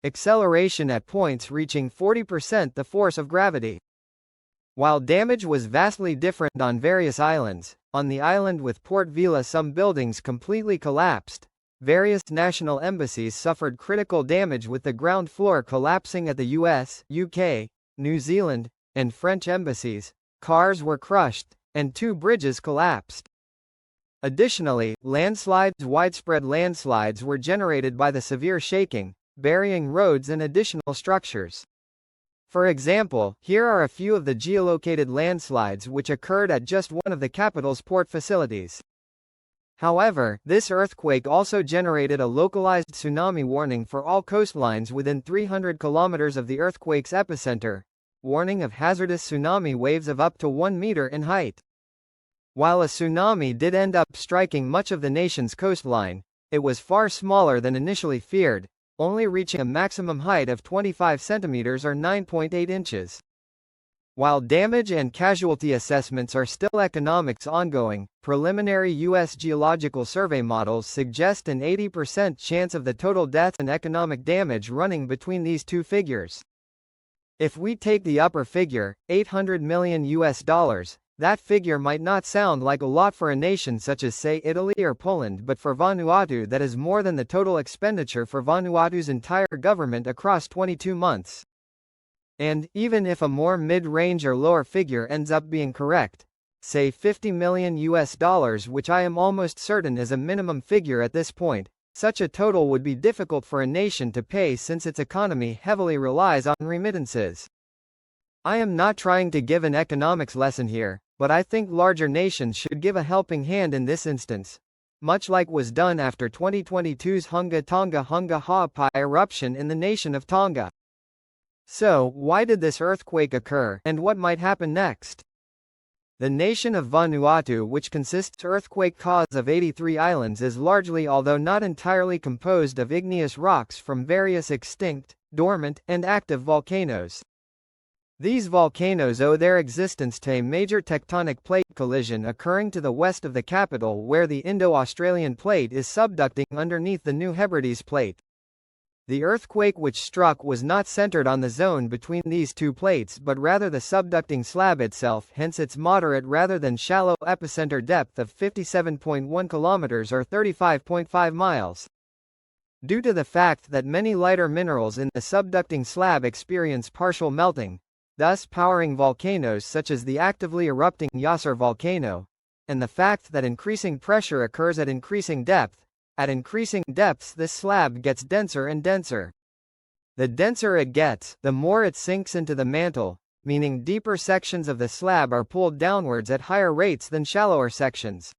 acceleration at points reaching 40% the force of gravity. While damage was vastly different on various islands, on the island with Port Vila some buildings completely collapsed. Various national embassies suffered critical damage with the ground floor collapsing at the US, UK, New Zealand, and French embassies. Cars were crushed, and 2 bridges collapsed. Additionally, widespread landslides were generated by the severe shaking, burying roads and additional structures. For example, here are a few of the geolocated landslides which occurred at just one of the capital's port facilities. However, this earthquake also generated a localized tsunami warning for all coastlines within 300 kilometers of the earthquake's epicenter, warning of hazardous tsunami waves of up to 1 meter in height. While a tsunami did end up striking much of the nation's coastline, it was far smaller than initially feared, only reaching a maximum height of 25 centimeters or 9.8 inches. While damage and casualty assessments are still economics ongoing, preliminary U.S. Geological Survey models suggest an 80% chance of the total deaths and economic damage running between these two figures. If we take the upper figure, $800 million US, that figure might not sound like a lot for a nation such as say Italy or Poland, but for Vanuatu that is more than the total expenditure for Vanuatu's entire government across 22 months. And, even if a more mid-range or lower figure ends up being correct, say $50 million US, which I am almost certain is a minimum figure at this point, such a total would be difficult for a nation to pay since its economy heavily relies on remittances. I am not trying to give an economics lesson here, but I think larger nations should give a helping hand in this instance, much like was done after 2022's Hunga Tonga Hunga Ha'apai eruption in the nation of Tonga. So, why did this earthquake occur, and what might happen next? The nation of Vanuatu, which consists earthquake cause of 83 islands, is largely, although not entirely, composed of igneous rocks from various extinct, dormant, and active volcanoes. These volcanoes owe their existence to a major tectonic plate collision occurring to the west of the capital, where the Indo-Australian plate is subducting underneath the New Hebrides plate. The earthquake which struck was not centered on the zone between these two plates but rather the subducting slab itself, hence its moderate rather than shallow epicenter depth of 57.1 kilometers or 35.5 miles. Due to the fact that many lighter minerals in the subducting slab experience partial melting, thus powering volcanoes such as the actively erupting Yasur volcano, and the fact that increasing pressure occurs at increasing depth, at increasing depths this slab gets denser and denser. The denser it gets, the more it sinks into the mantle, meaning deeper sections of the slab are pulled downwards at higher rates than shallower sections.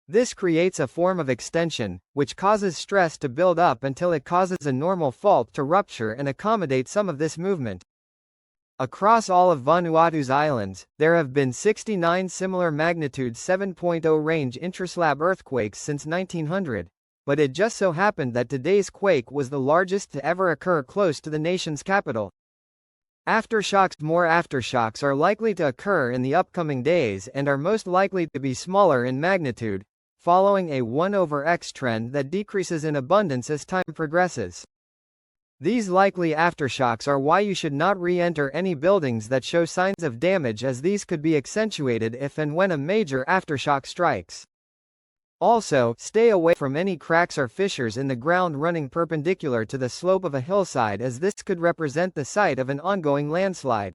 This creates a form of extension, which causes stress to build up until it causes a normal fault to rupture and accommodate some of this movement. Across all of Vanuatu's islands, there have been 69 similar magnitude 7.0 range intraslab earthquakes since 1900, but it just so happened that today's quake was the largest to ever occur close to the nation's capital. More aftershocks are likely to occur in the upcoming days and are most likely to be smaller in magnitude, following a 1/x trend that decreases in abundance as time progresses. These likely aftershocks are why you should not re-enter any buildings that show signs of damage, as these could be accentuated if and when a major aftershock strikes. Also, stay away from any cracks or fissures in the ground running perpendicular to the slope of a hillside, as this could represent the site of an ongoing landslide.